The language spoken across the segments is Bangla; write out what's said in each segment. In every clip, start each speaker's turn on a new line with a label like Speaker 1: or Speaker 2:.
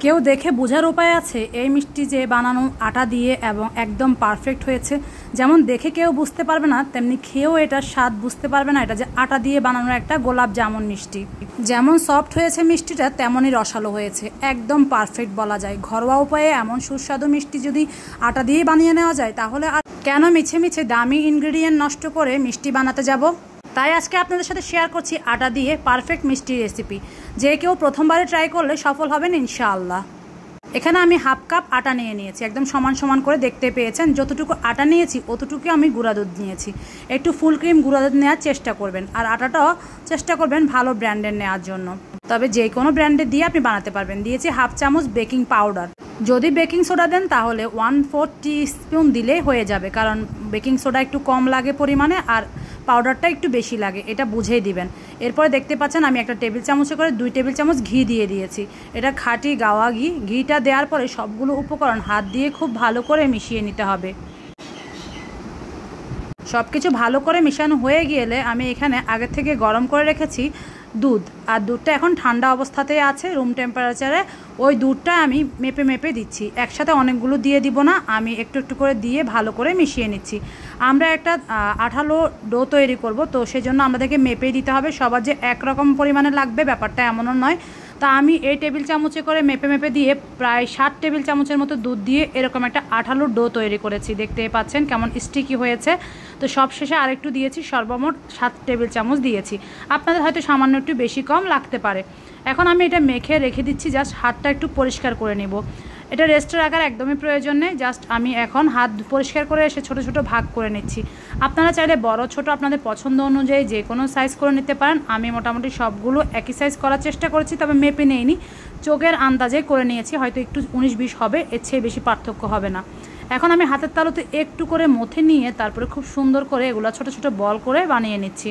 Speaker 1: কেউ দেখে বোঝার উপায় আছে এই মিষ্টি যে বানানো আটা দিয়ে এবং একদম পারফেক্ট হয়েছে? যেমন দেখে কেউ বুঝতে পারবে না, তেমনি খেয়েও এটার স্বাদ বুঝতে পারবে না এটা যে আটা দিয়ে বানানো একটা গোলাপ জামুন মিষ্টি। যেমন সফট হয়েছে মিষ্টিটা, তেমনই রসালো হয়েছে, একদম পারফেক্ট বলা যায়। ঘরোয়া উপায়ে এমন সুস্বাদু মিষ্টি যদি আটা দিয়ে বানিয়ে নেওয়া যায়, তাহলে আর কেন মিছে মিছে দামি ইনগ্রেডিয়েন্ট নষ্ট করে মিষ্টি বানাতে যাব? তাই আজকে আপনাদের সাথে শেয়ার করছি আটা দিয়ে পারফেক্ট মিষ্টি রেসিপি, যে কেউ প্রথমবারে ট্রাই করলে সফল হবেন ইনশাআল্লাহ। এখানে আমি হাফ কাপ আটা নিয়ে নিয়েছি, একদম সমান সমান করে দেখতে পেয়েছেন। যতটুকু আটা নিয়েছি অতটুকু আমি গুঁড়া দুধ নিয়েছি। একটু ফুল ক্রিম গুঁড়া দুধ নেওয়ার চেষ্টা করবেন, আর আটাটাও চেষ্টা করবেন ভালো ব্র্যান্ডের নেওয়ার জন্য। তবে যে কোনো ব্র্যান্ডের দিয়ে আপনি বানাতে পারবেন। দিয়েছি হাফ চামচ বেকিং পাউডার। যদি বেকিং সোডা দেন তাহলে 1/4 টিস্পুন দিলেই হয়ে যাবে, কারণ বেকিং সোডা একটু কম লাগে পরিমাণে, আর পাউডারটা একটু বেশি লাগে, এটা বুঝেই দিবেন। এরপরে দেখতে পাচ্ছেন আমি একটা টেবিল চামচে করে 2 টেবিল চামচ ঘি দিয়ে দিয়েছি। এটা খাঁটি গাওয়া ঘি। ঘিটা দেওয়ার পরে সবগুলো উপকরণ হাত দিয়ে খুব ভালো করে মিশিয়ে নিতে হবে। সব কিছু ভালো করে মিশানো হয়ে গেলে আমি এখানে আগে থেকে গরম করে রেখেছি দুধ, আর দুধটা এখন ঠান্ডা অবস্থাতেই আছে রুম টেম্পারেচারে। ওই দুধটা আমি মেপে মেপে দিচ্ছি, একসাথে অনেকগুলো দিয়ে দিব না, আমি একটু একটু করে দিয়ে ভালো করে মিশিয়ে নিচ্ছি। আমরা একটা আঠালো ডো তৈরি করব, তো সেজন্য আমাদেরকে মেপেই দিতে হবে। সবার যে একরকম পরিমাণে লাগবে ব্যাপারটা এমনও নয়। তা আমি এই টেবিল চামচে করে মেপে মেপে দিয়ে প্রায় 7 টেবিল চামচের মতো দুধ দিয়ে এরকম একটা আঠালো ডো তৈরি করেছি। দেখতে পাচ্ছেন কেমন স্টিকি হয়েছে। তো সব শেষে আরেকটু দিয়েছি, সর্বমোট 7 টেবিল চামচ দিয়েছি। আপনাদের হয়তো সামান্য একটু বেশি কম লাগতে পারে। এখন আমি এটা মেখে রেখে দিচ্ছি, জাস্ট হাতটা একটু পরিষ্কার করে নেব। এটা রেস্টে রাখার একদমই প্রয়োজন নেই। জাস্ট আমি এখন হাত পরিষ্কার করে এসে ছোট ছোট ভাগ করে নিচ্ছি। আপনারা চাইলে বড় ছোট আপনাদের পছন্দ অনুযায়ী যে কোনো সাইজ করে নিতে পারেন। আমি মোটামুটি সবগুলো একই সাইজ করার চেষ্টা করেছি, তবে মেপে নেইনি, চোখের আন্দাজে করে নিয়েছি। হয়তো একটু 19-20 হবে, এর চেয়ে বেশি পার্থক্য হবে না। এখন আমি হাতের তালুতে একটু করে মথে নিয়ে তারপরে খুব সুন্দর করে এগুলো ছোট ছোট বল করে বানিয়ে নিচ্ছি।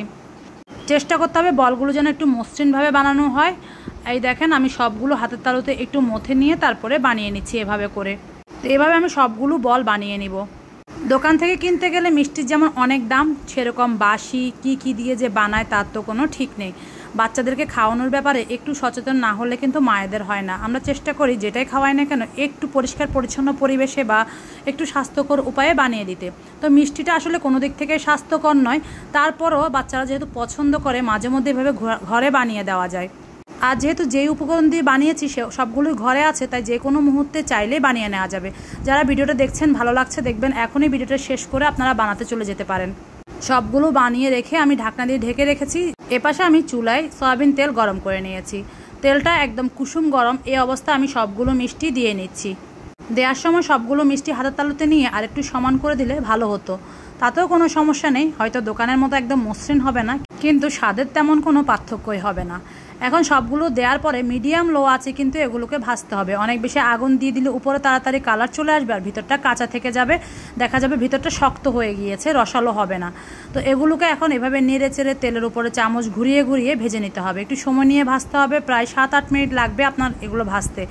Speaker 1: চেষ্টা করতে হবে বলগুলো যেন একটু মসৃণভাবে বানানো হয়। এই দেখেন আমি সবগুলো হাতের তালুতে একটু মথে নিয়ে তারপরে বানিয়ে নিচ্ছি এভাবে করে। তো এভাবে আমি সবগুলো বল বানিয়ে নিব। দোকান থেকে কিনতে গেলে মিষ্টির যেমন অনেক দাম, সেরকম বাসি কি দিয়ে যে বানায় তার তো কোনো ঠিক নেই। বাচ্চাদেরকে খাওয়ানোর ব্যাপারে একটু সচেতন না হলে কিন্তু মায়েদের হয় না। আমরা চেষ্টা করি যেটাই খাওয়াই না কেন একটু পরিষ্কার পরিচ্ছন্ন পরিবেশে বা একটু স্বাস্থ্যকর উপায়ে বানিয়ে দিতে। তো মিষ্টিটা আসলে কোনো দিক থেকে স্বাস্থ্যকর নয়, তারপরও বাচ্চারা যেহেতু পছন্দ করে মাঝে মধ্যে এভাবে ঘরে বানিয়ে দেওয়া যায়। আর যেহেতু যেই উপকরণ দিয়ে বানিয়েছি সে সবগুলোই ঘরে আছে, তাই যে কোনো মুহূর্তে চাইলেই বানিয়ে নেওয়া যাবে। যারা ভিডিওটা দেখছেন ভালো লাগছে দেখবেন, এখনই ভিডিওটা শেষ করে আপনারা বানাতে চলে যেতে পারেন। সবগুলো বানিয়ে রেখে আমি ঢাকনা দিয়ে ঢেকে রেখেছি। এপাশে আমি চুলায় সয়াবিন তেল গরম করে নিয়েছি। তেলটা একদম কুসুম গরম। এই অবস্থা আমি সবগুলো মিষ্টি দিয়ে নিচ্ছি। দেওয়ার সময় সবগুলো মিষ্টি হাতের তালুতে নিয়ে আর একটু সমান করে দিলে ভালো হতো। তাতেও কোনো সমস্যা নেই, হয়তো দোকানের মতো একদম মসৃণ হবে না, কিন্তু স্বাদের তেমন কোনো পার্থক্যই হবে না। এখন সবগুলো দেওয়ার পরে মিডিয়াম লো আছে কিন্তু এগুলোকে ভাজতে হবে। অনেক বেশি আগুন দিয়ে দিলে উপরে তাড়াতাড়ি কালার চলে আসবে, আর ভিতরটা কাঁচা থেকে যাবে, দেখা যাবে ভিতরটা শক্ত হয়ে গিয়েছে, রসালো হবে না। তো এগুলোকে এখন এভাবে নেড়ে চেড়ে তেলের উপরে চামচ ঘুরিয়ে ঘুরিয়ে ভেজে নিতে হবে। একটু সময় নিয়ে ভাজতে হবে, প্রায় 7-8 মিনিট লাগবে আপনার এগুলো ভাজতে।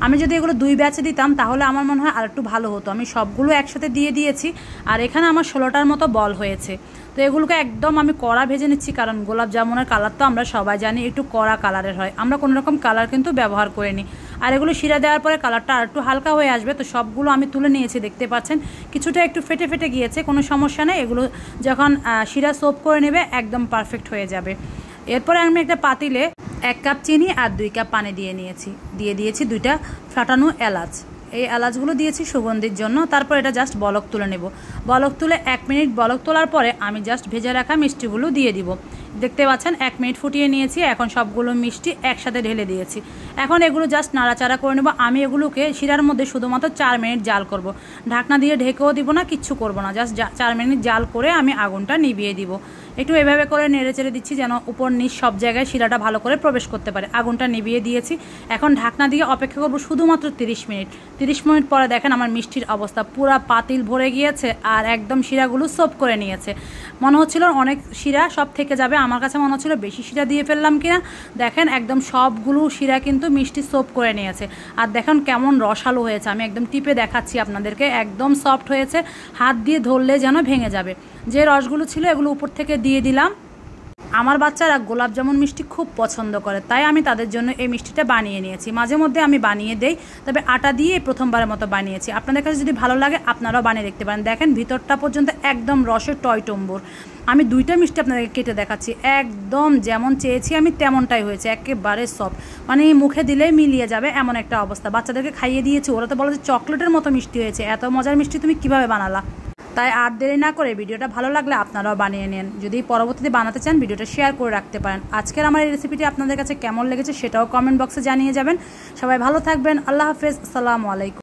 Speaker 1: আমি যদি এগুলো 2 ব্যাচে দিতাম তাহলে আমার মনে হয় আর একটু ভালো হতো। আমি সবগুলো একসাথে দিয়ে দিয়েছি, আর এখানে আমার 16টার মতো বল হয়েছে। তো এগুলোকে একদম আমি কড়া ভেজে নিচ্ছি, কারণ গোলাপ জামুনের কালার তো আমরা সবাই জানি একটু কড়া কালারের হয়, আমরা কোনো রকম কালার কিন্তু ব্যবহার করিনি। আর এগুলো শিরা দেওয়ার পরে কালারটা আর একটু হালকা হয়ে আসবে। তো সবগুলো আমি তুলে নিয়েছি, দেখতে পাচ্ছেন কিছুটা একটু ফেটে ফেটে গিয়েছে, কোনো সমস্যা নেই। এগুলো যখন শিরা সোপ করে নেবে একদম পারফেক্ট হয়ে যাবে। এরপরে আমি একটা পাতিলে 1 কাপ চিনি আর 2 কাপ পানি দিয়ে দিয়েছি 2টা ফাটানো এলাচ। এই এলাচগুলো দিয়েছি সুগন্ধির জন্য। তারপর এটা জাস্ট বলক তুলে নেব। বলক তুলে 1 মিনিট বলক তোলার পরে আমি জাস্ট ভেজে রাখা মিষ্টিগুলো দিয়ে দিব। দেখতে পাচ্ছেন 1 মিনিট ফুটিয়ে নিয়েছি। এখন সবগুলো মিষ্টি একসাথে ঢেলে দিয়েছি। এখন এগুলো জাস্ট নাড়াচাড়া করে নেব। আমি এগুলোকে শিরার মধ্যে শুধুমাত্র 4 মিনিট জাল করব। ঢাকনা দিয়ে ঢেকেও দিব না, কিচ্ছু করব না, জাস্ট 4 মিনিট জাল করে আমি আগুনটা নিভিয়ে দিব। একটু এভাবে করে নেড়ে চেড়ে দিচ্ছি যেন উপর নিচ সব জায়গায় শিরাটা ভালো করে প্রবেশ করতে পারে। আগুনটা নিভিয়ে দিয়েছি। এখন ঢাকনা দিয়ে অপেক্ষা করব শুধুমাত্র 30 মিনিট। 30 মিনিট পরে দেখেন আমার মিষ্টির অবস্থা পুরা পাতিল ভরে গিয়েছে, আর একদম শিরাগুলো সোপ করে নিয়েছে। মনে হচ্ছিল অনেক শিরা সব থেকে যাবে, আমার কাছে মনে হচ্ছিল বেশি শিরা দিয়ে ফেললাম কিনা। দেখেন একদম সবগুলো শিরা কিন্তু মিষ্টি সোপ করে নিয়েছে। আর দেখেন কেমন রসালো হয়েছে, আমি একদম টিপে দেখাচ্ছি আপনাদেরকে, একদম সফট হয়েছে, হাত দিয়ে ধরলে যেন ভেঙে যাবে। যে রসগুলো ছিল এগুলো উপর থেকে দিয়ে দিলাম। আমার বাচ্চারা গোলাপ জামুন মিষ্টি খুব পছন্দ করে, তাই আমি তাদের জন্য এই মিষ্টিটা বানিয়ে নিয়েছি। মাঝে মধ্যে আমি বানিয়ে দেই, তবে আটা দিয়ে প্রথমবারের মতো বানিয়েছি। আপনাদের কাছে যদি ভালো লাগে আপনারাও বানিয়ে দেখতে পারেন। দেখেন ভিতরটা পর্যন্ত একদম রসের টইটম্বুর। আমি 2টা মিষ্টি আপনাদেরকে কেটে দেখাচ্ছি, একদম যেমন চেয়েছি আমি তেমনটাই হয়েছে, একেবারে সফট, মানে মুখে দিলেই মিলিয়ে যাবে এমন একটা অবস্থা। বাচ্চাদেরকে খাইয়ে দিয়েছি, ওরা তো বলে যে চকলেটের মতো মিষ্টি হয়েছে, এত মজার মিষ্টি তুমি কিভাবে বানালা। তাই আর দেরি না করে ভিডিওটা ভালো লাগলে আপনারাও বানিয়ে নেন। যদি পরবর্তীতে বানাতে চান ভিডিওটা শেয়ার করে রাখতে পারেন। আজকের আমার এই রেসিপিটি আপনাদের কাছে কেমন লেগেছে সেটাও কমেন্ট বক্সে জানিয়ে যাবেন। সবাই ভালো থাকবেন। আল্লাহ হাফেজ, আসসালামু আলাইকুম।